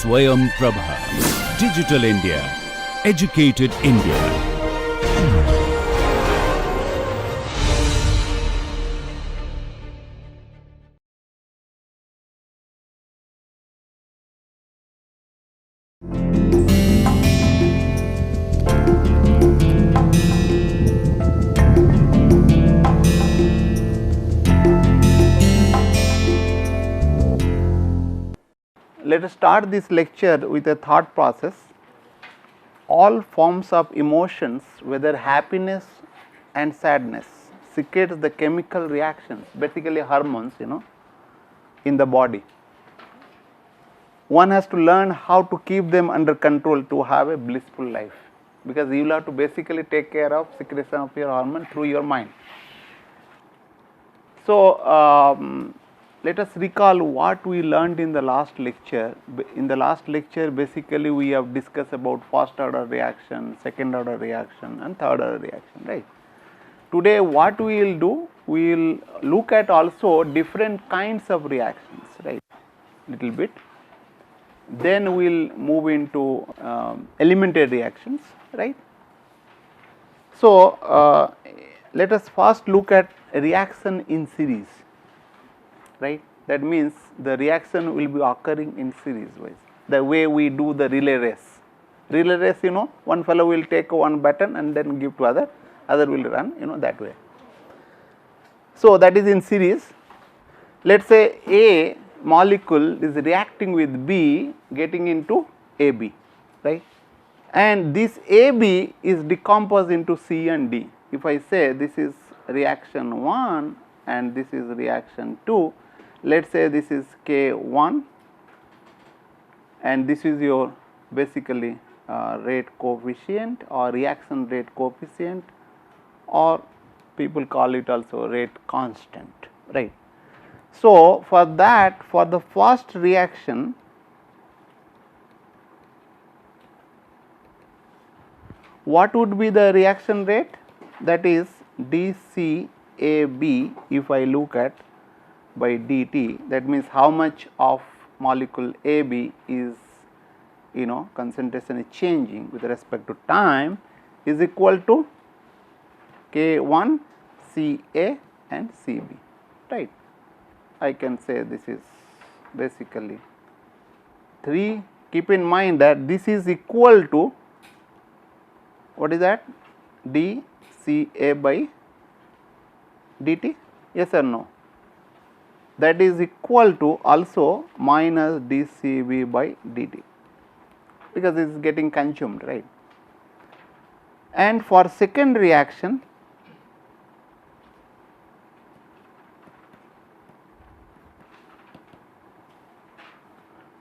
SwayamPrabha. Digital India. Educated India. Let us start this lecture with a thought process. All forms of emotions, whether happiness and sadness, secretes the chemical reactions, basically hormones, in the body. One has to learn how to keep them under control to have a blissful life, because you will have to basically take care of secretion of your hormone through your mind. So, let us recall what we learned in the last lecture. In the last lecture, basically we have discussed about first order reaction, second order reaction and third order reaction, right. Today what we will do, we will look at also different kinds of reactions, right, little bit. Then we will move into elementary reactions, right. So, let us first look at reaction in series, right. That means the reaction will be occurring in series wise, the way we do the relay race. Relay race, one fellow will take one button and then give to other will run, that way. So, that is in series. Let us say A molecule is reacting with B, getting into AB, right, and this AB is decomposed into C and D. If I say this is reaction 1 and this is reaction 2, let us say this is K1 and this is your basically rate coefficient or reaction rate coefficient, or people call it also rate constant, right. So, for that, for the first reaction, what would be the reaction rate? That is dCAB. If I look at by dt, that means how much of molecule AB is, concentration is changing with respect to time, is equal to K1 CA and CB, right. I can say this is basically 3. Keep in mind that this is equal to, what is that, dCA by dt, yes or no? That is equal to also minus dCB by dt, because it is getting consumed, right. And for second reaction,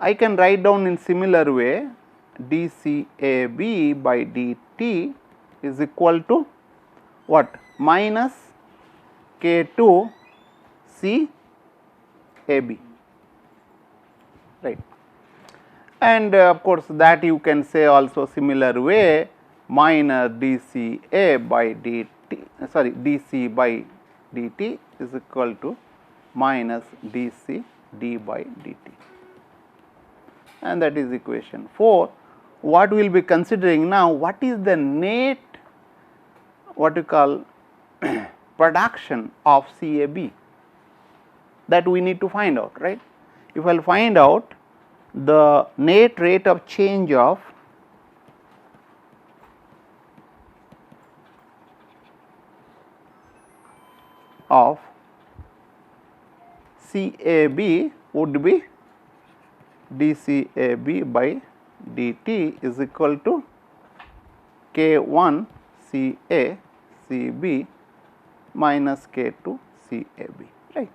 I can write down in similar way, dCAB by dt is equal to what, minus K2 CAB, right. And of course, that you can say also similar way, minus dCA by dt, sorry, dC by dt is equal to minus dC d by dt, and that is equation 4. What we will be considering now, what is the net, what you call production of CAB, that we need to find out, right. If I will find out the net rate of change of CAB would be dCAB by dt is equal to K1 CA CB minus K2 CAB, right.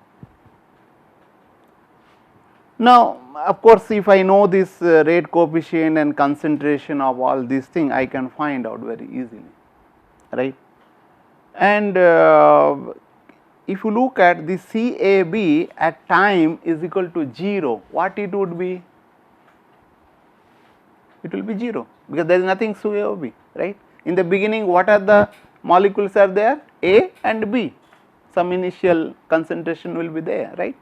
Now, of course, if I know this rate coefficient and concentration of all these things, I can find out very easily, right. And if you look at the CAB at time is equal to 0, what it would be? It will be 0, because there is nothing CAB, right. In the beginning, what are the molecules are there? A and B, some initial concentration will be there, right.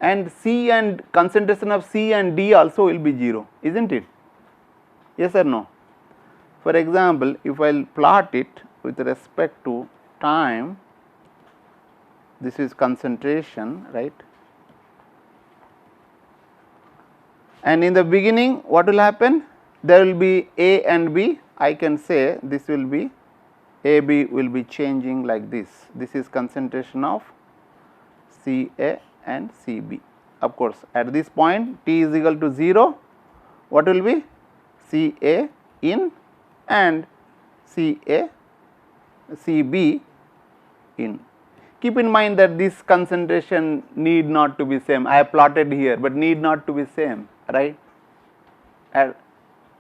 and C and concentration of C and D also will be 0, isn't it? Yes or no? For example, if I will plot it with respect to time, this is concentration, right? And in the beginning what will happen? There will be A and B. I can say this will be AB will be changing like this. This is concentration of CA and CB. Of course, at this point T is equal to 0, what will be? CA in and CB in. Keep in mind that this concentration need not to be same. I have plotted here, but need not to be same, right?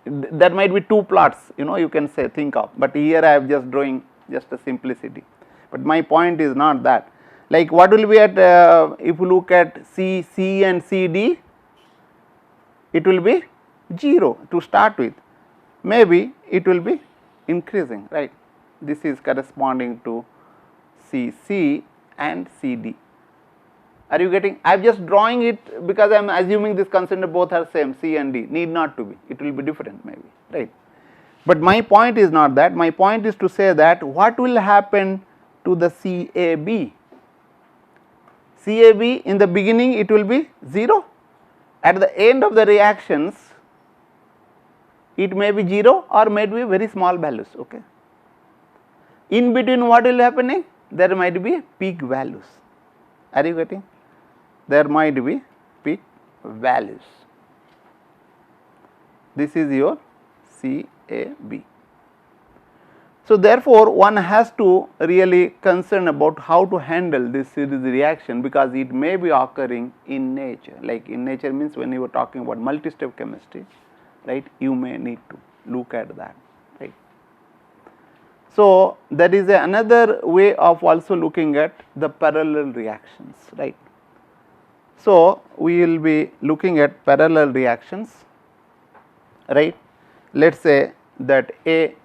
There might be two plots, you can say think of, but here I am just drawing just a simplicity. But my point is not that. Like what will be at if you look at C and CD, it will be 0 to start with. Maybe it will be increasing, right? This is corresponding to CC and CD. Are you getting? I am just drawing it because I am assuming this concentration both are same, C and D. Need not to be. It will be different maybe, right? But my point is not that. My point is to say that what will happen to the CAB? CAB in the beginning it will be 0. At the end of the reactions it may be 0 or may be very small values, okay. In between what will happening? There might be peak values. Are you getting? There might be peak values. This is your CAB. So therefore, one has to really concern about how to handle this series reaction, because it may be occurring in nature. Like in nature means when you are talking about multi-step chemistry, right, you may need to look at that, right. So that is another way of also looking at the parallel reactions, right. So we will be looking at parallel reactions, right. Let us say that A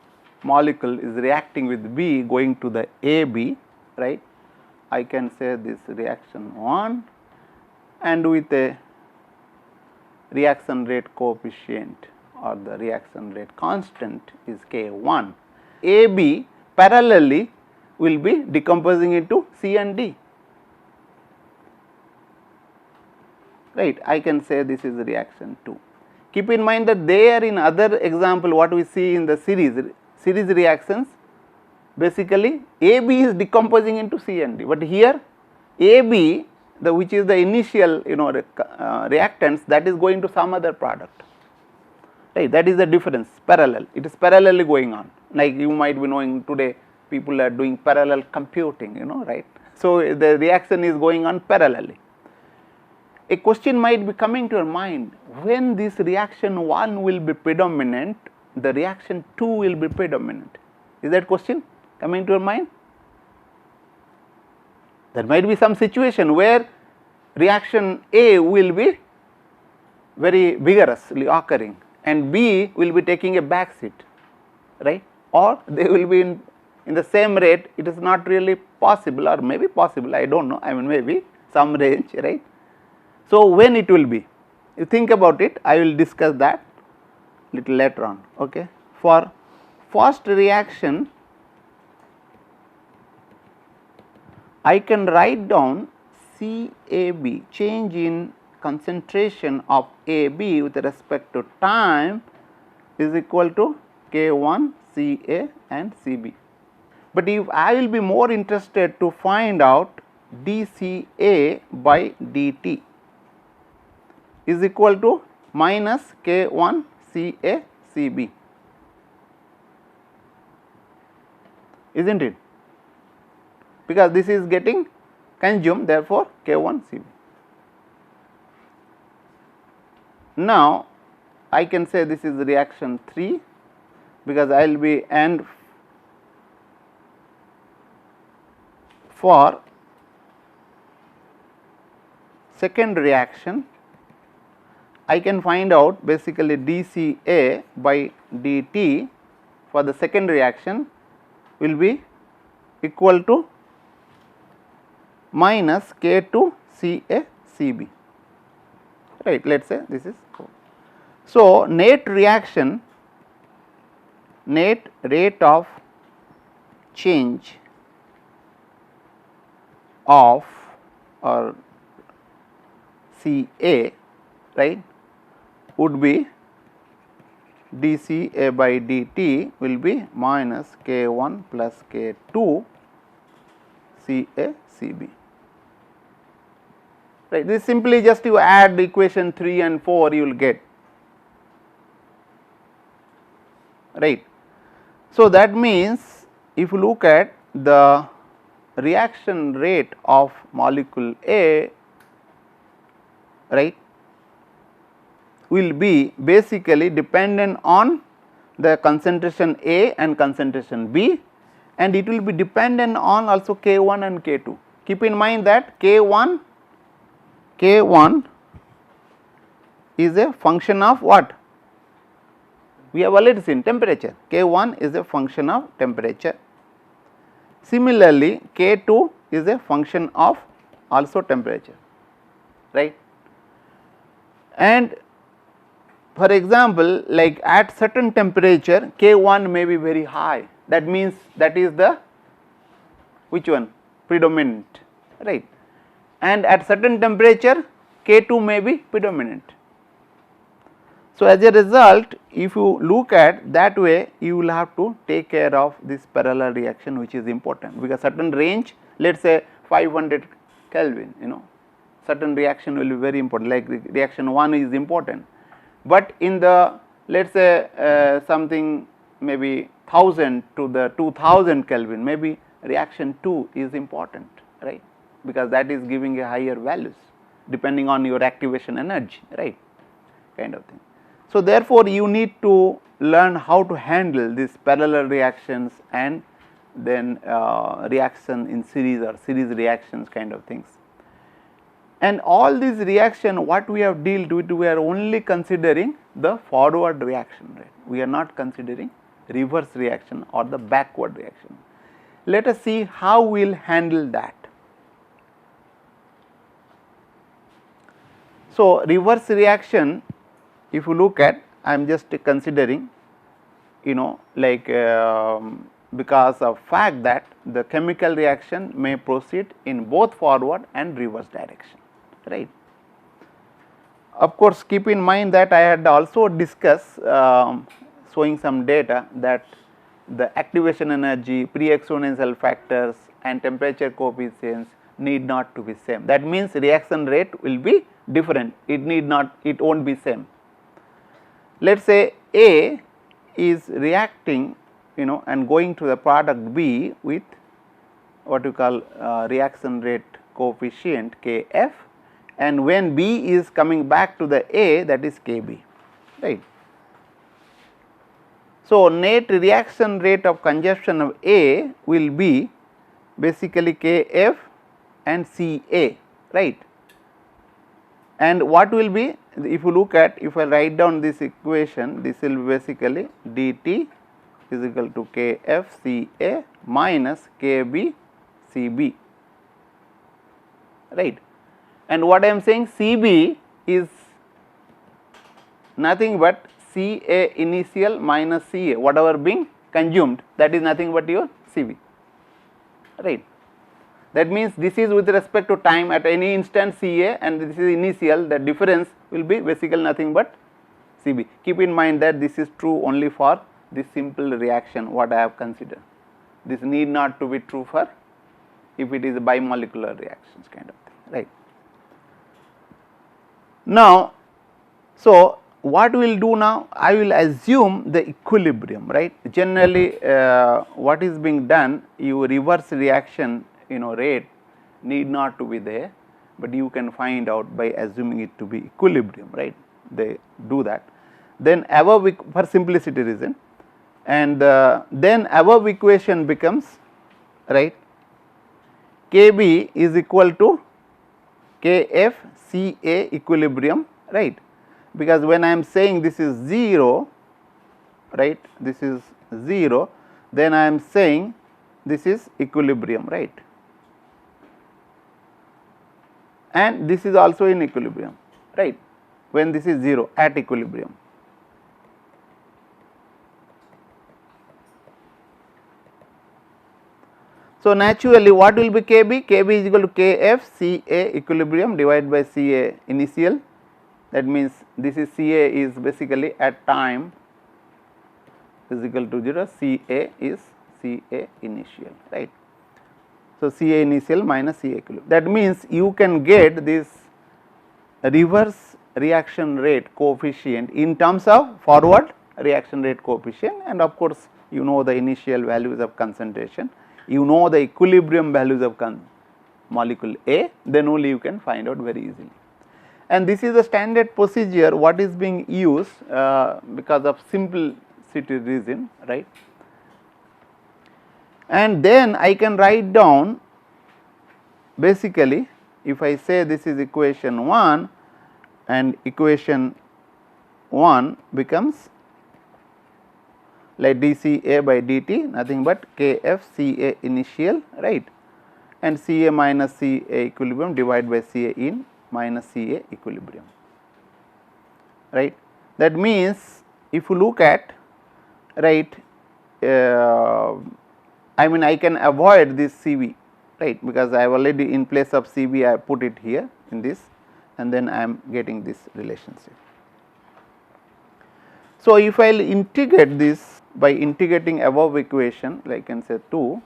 molecule is reacting with B going to the AB, right. I can say this reaction 1 and with a reaction rate coefficient or the reaction rate constant is K1. AB parallelly will be decomposing into C and D, right. I can say this is reaction 2. Keep in mind that there in other example what we see in the series reactions, basically AB is decomposing into C and D, but here AB which is the initial reactants, that is going to some other product, right. That is the difference, parallel, it is parallelly going on. Like you might be knowing today people are doing parallel computing, right. So the reaction is going on parallelly. A question might be coming to your mind, when this reaction 1 will be predominant, the reaction 2 will be predominant. Is that question coming to your mind? There might be some situation where reaction A will be very vigorously occurring and B will be taking a back seat, right, or they will be in the same rate. It is not really possible, or maybe possible, I do not know, I mean maybe some range, right. So when it will be, you think about it, I will discuss that little later on, okay. For first reaction, I can write down CAB, change in concentration of AB with respect to time, is equal to K1 CA and CB. But if I will be more interested to find out dCA by dt is equal to minus K1 CA CB, isn't it? Because this is getting consumed, therefore K1 CB. Now I can say this is reaction 3, because I will be, and for second reaction I can find out basically dCA by dt for the second reaction will be equal to minus K2 CA CB. right, let us say this is O. So, net reaction, net rate of change of or CA, right, would be dCA by dt will be minus K1 plus K2 CA CB. Right, this simply just you add equation 3 and 4 you will get, right. So, that means if you look at the reaction rate of molecule A, right, will be basically dependent on the concentration A and concentration B, and it will be dependent on also K1 and K2. Keep in mind that K1 is a function of what? We have already seen temperature. K1 is a function of temperature. Similarly, K2 is a function of also temperature, right. And for example, like at certain temperature K1 may be very high, that means that is the which one? Predominant, right. And at certain temperature K2 may be predominant. So, as a result, if you look at that way, you will have to take care of this parallel reaction, which is important, because certain range, let us say 500 Kelvin, certain reaction will be very important, like reaction 1 is important, but in the let us say something maybe 1000 to the 2000 Kelvin, maybe reaction 2 is important, right, because that is giving a higher values depending on your activation energy, right, kind of thing. So, therefore, you need to learn how to handle these parallel reactions and then reaction in series or series reactions kind of things. And all these reaction what we have dealt with, we are only considering the forward reaction rate, we are not considering reverse reaction or the backward reaction. Let us see how we will handle that. So, reverse reaction, if you look at, I am just considering like because of fact that the chemical reaction may proceed in both forward and reverse direction, right. Of course, keep in mind that I had also discussed showing some data that the activation energy, pre-exponential factors and temperature coefficients need not to be same. That means reaction rate will be different, it won't be same. Let us say A is reacting and going to the product B with what you call reaction rate coefficient Kf, and when B is coming back to the A, that is Kb, right. So, net reaction rate of consumption of A will be basically Kf and Ca, right. And what will be, if you look at, if I write down this equation, this will be basically dt is equal to Kf Ca minus Kb Cb, right. And what I am saying, Cb is nothing but Ca initial minus Ca, whatever being consumed, that is nothing but your Cb, right. That means this is with respect to time at any instant Ca and this is initial, the difference will be basically nothing but Cb. Keep in mind that this is true only for this simple reaction what I have considered. This need not to be true for if it is a bimolecular reactions kind of thing, right. Now, so what we will do now, I will assume the equilibrium, right. Generally what is being done, you reverse reaction rate need not to be there, but you can find out by assuming it to be equilibrium, right. They do that. Then above, for simplicity reason, and then above equation becomes, right, Kb is equal to Kf Ca equilibrium, right, because when I am saying this is 0, right, this is 0, then I am saying this is equilibrium, right, and this is also in equilibrium, right. when this is 0 at equilibrium. So, naturally what will be Kb? Kb is equal to Kf Ca equilibrium divided by Ca initial, that means this is Ca is basically at time is equal to 0, Ca is Ca initial, right. So, Ca initial minus Ca equilibrium, that means you can get this reverse reaction rate coefficient in terms of forward reaction rate coefficient, and of course, you know the initial values of concentration, you know the equilibrium values of molecule A, then only you can find out very easily. And this is the standard procedure what is being used because of simplicity reason, right. And then I can write down basically, if I say this is equation 1 and equation 1 becomes like dCA by dt nothing but Kf Ca initial, right, and Ca minus Ca equilibrium divided by Ca in minus Ca equilibrium, right. That means if you look at, right, I mean I can avoid this Cv, right, because I have already in place of Cv I have put it here in this, and then I am getting this relationship. So, if I will integrate this by integrating above equation, like I can say 2,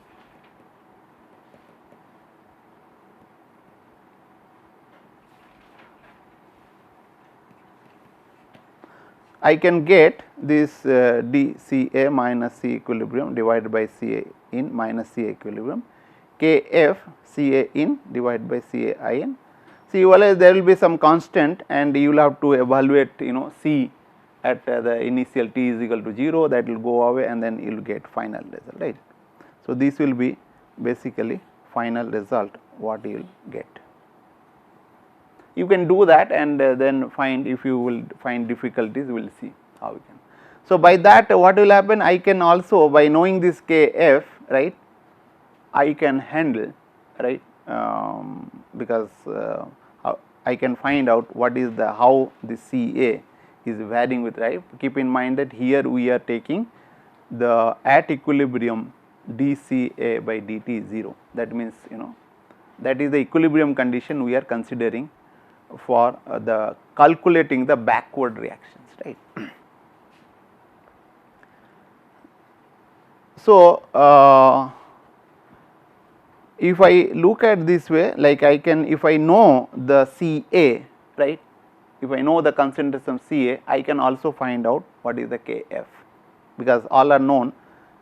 I can get this dCA minus C equilibrium divided by Ca in minus Ca equilibrium, Kf Ca in divided by Ca in. See, always there will be some constant and you will have to evaluate, you know, C at the initial t is equal to 0, that will go away and then you will get final result, right. So, this will be basically final result what you will get. You can do that and then find, if you will find difficulties, we will see how we can. So, by that what will happen, I can also by knowing this Kf, right, I can handle, right, because I can find out what is the how the Ca is varying with, right. Keep in mind that here we are taking the at equilibrium dCA by dt is 0, that means, you know, that is the equilibrium condition we are considering for the calculating the backward reactions, right. So, if I look at this way, like I can, if I know the Ca, right, if I know the concentration of Ca, I can also find out what is the Kf, because all are known,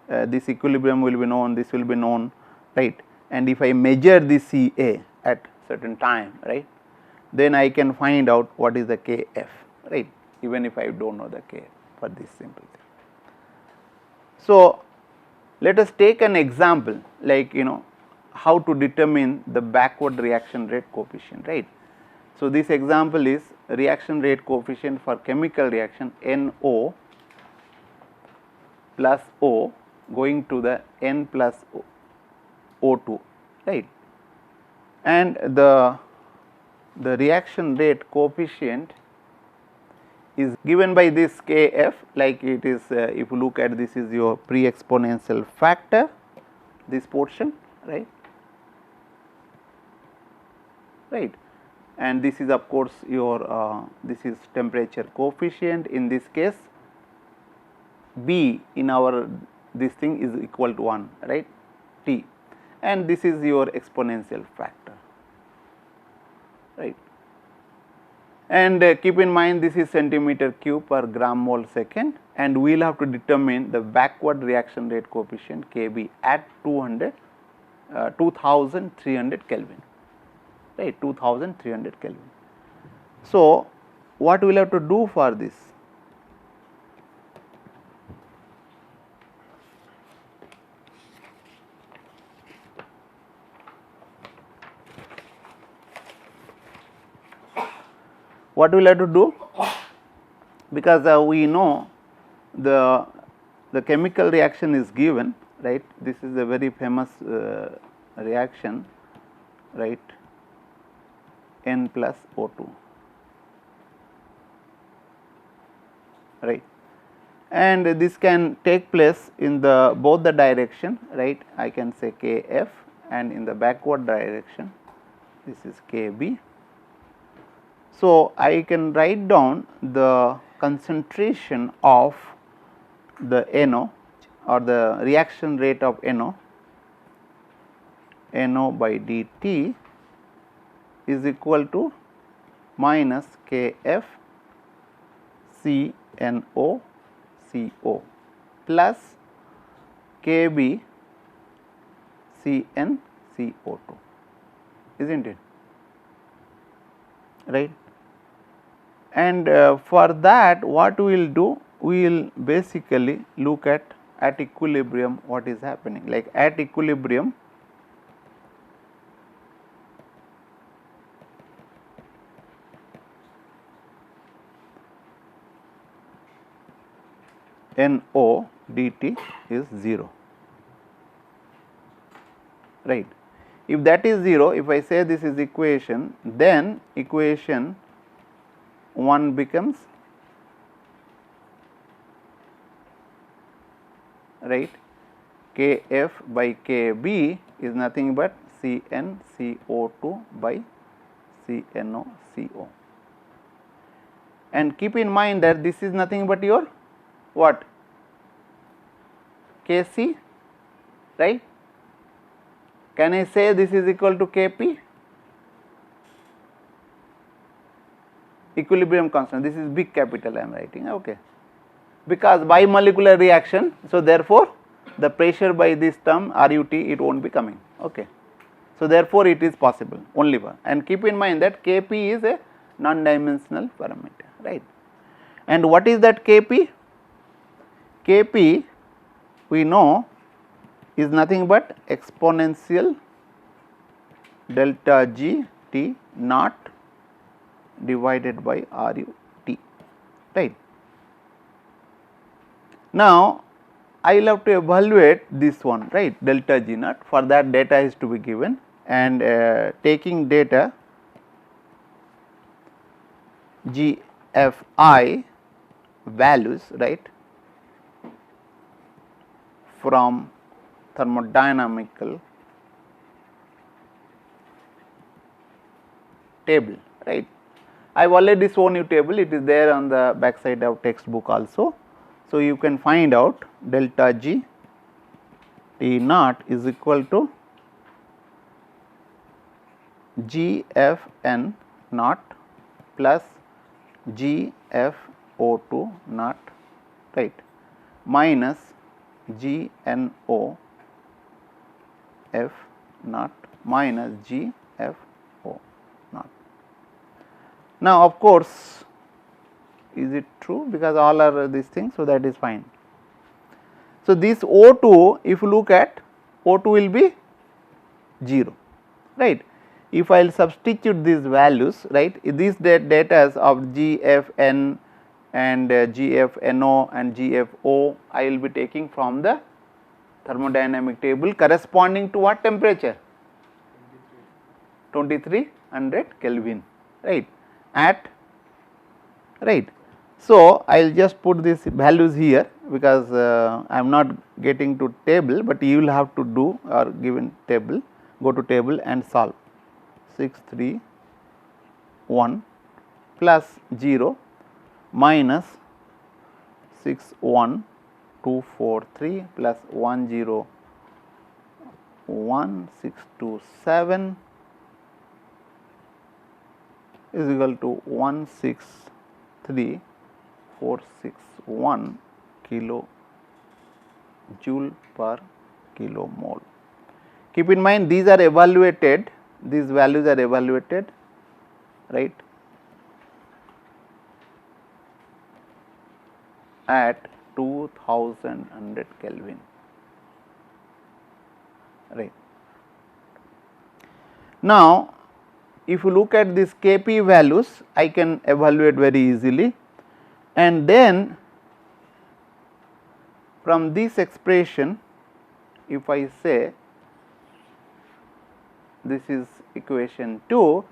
this equilibrium will be known, this will be known, right, and if I measure the Ca at certain time, right, then I can find out what is the Kf, right, even if I do not know the Kf for this simple thing. So, let us take an example, like, you know, how to determine the backward reaction rate coefficient, right. So, this example is reaction rate coefficient for chemical reaction NO plus O going to the N plus O2, right, and the reaction rate coefficient is given by this Kf, like it is, if you look at this is your pre-exponential factor, this portion, right, right, and this is of course your this is temperature coefficient, in this case B in our this thing is equal to 1, right, T, and this is your exponential factor, right. And keep in mind this is centimeter cube per gram mole second, and we will have to determine the backward reaction rate coefficient Kb at 2300 Kelvin, right, 2300 Kelvin. So, what we will have to do for this? What we will have to do? Because we know the chemical reaction is given, right. This is a very famous reaction, right, N plus O2, right, and this can take place in the both the direction, right. I can say Kf, and in the backward direction this is Kb. So, I can write down the concentration of the NO or the reaction rate of NO by dt is equal to minus Kf CNO CO plus Kb Cn CO2, isn't it, right. And for that what we will do, we will basically look at equilibrium what is happening. Like at equilibrium, NO dt is 0, right. If that is 0, if I say this is equation, then equation 1 becomes, right, Kf by Kb is nothing but Cn CO2 by CNO CO. And keep in mind that this is nothing but your what, Kc, right. Can I say this is equal to Kp? Equilibrium constant, this is big capital I am writing, okay, because bimolecular reaction. So, therefore, the pressure by this term RUT it will not be coming, okay. So, therefore, it is possible only one, and keep in mind that Kp is a non-dimensional parameter, right. And what is that Kp? Kp we know is nothing but exponential delta G T naught divided by RUT, right. Now, I will have to evaluate this one, right, delta G naught. For that data is to be given, and taking data GFI values, right, from thermodynamical table, right. I have already shown you table, it is there on the back side of textbook also. So, you can find out delta G T naught is equal to GFN naught plus GFO2 naught, right, minus GNO F naught minus GFO naught. Now, of course, is it true, because all are these things, so that is fine. So, this O2, if you look at, O2 will be 0, right. If I will substitute these values, right, these data of GFN and GFNO and GFO I will be taking from the thermodynamic table corresponding to what temperature? 2300 Kelvin, right, at, right. So, I will just put these values here, because I am not getting to table, but you will have to do or given table, go to table and solve 631 plus 0 minus 61243 plus 101627 is equal to 163,461 kilojoule per kilomole. Keep in mind these are evaluated, these values are evaluated, right, at 2100 Kelvin, right. Now, if you look at these Kp values, I can evaluate very easily, and then from this expression, if I say this is equation 2,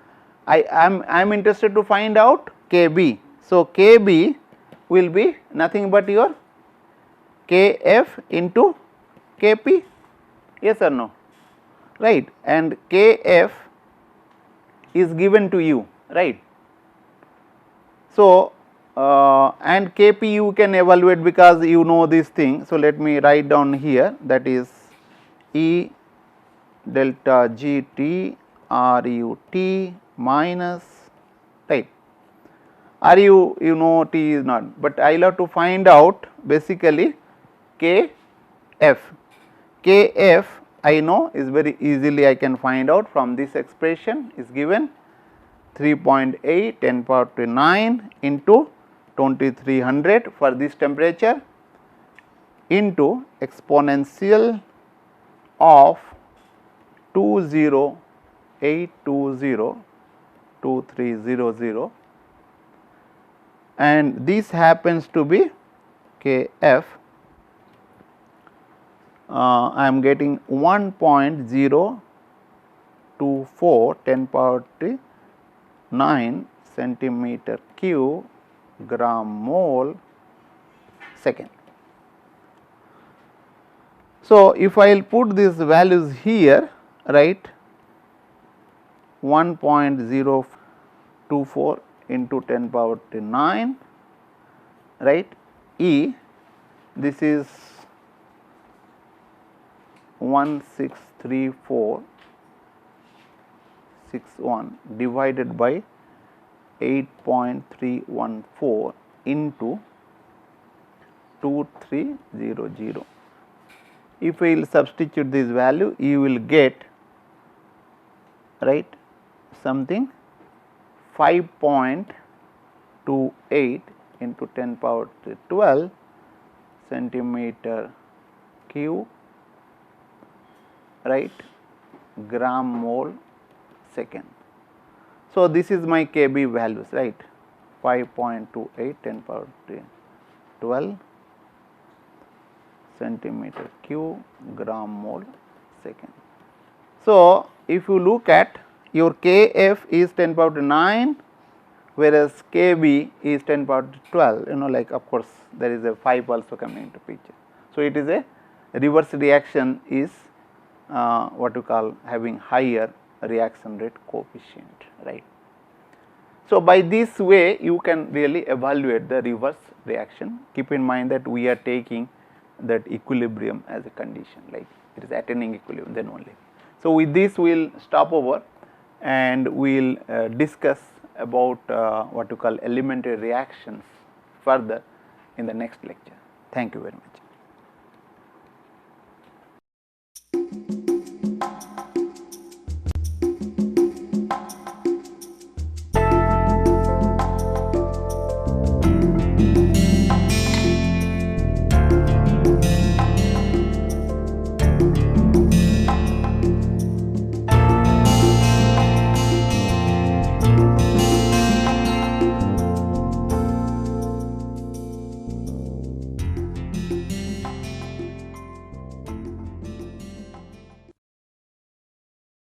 I am interested to find out Kb. So, Kb will be nothing but your Kf into Kp, yes or no, right, and Kf is given to you, right. So, and Kp you can evaluate because you know this thing. So, let me write down here, that is E delta Gt RUT minus, right, RU you know T is not, but I will have to find out basically Kf. Kf I know is very easily I can find out from this expression is given 3.8 10 power to 9 into 2300 for this temperature into exponential of 208202300, and this happens to be Kf. I am getting 1.024 10 power to 9 centimeter cube gram mole second. So, if I will put these values here, right, 1.024 into 10 power to 9, right, E, this is 163461 divided by 8.314 into 2300. If we will substitute this value, you will get, right, something 5.28 into 10 power to 12 centimeter cube, right, gram mole second. So, this is my Kb values, right, 5.28 10 power to 12 centimeter cube gram mole second. So, if you look at your Kf is 10 power to 9, whereas Kb is 10 power to 12, you know, like of course, there is a 5 also coming into picture. So, it is a reverse reaction is what you call having higher reaction rate coefficient, right. So, by this way you can really evaluate the reverse reaction. Keep in mind that we are taking that equilibrium as a condition, like it is attaining equilibrium then only. So, with this we will stop over and we will discuss about what you call elementary reactions further in the next lecture. Thank you very much.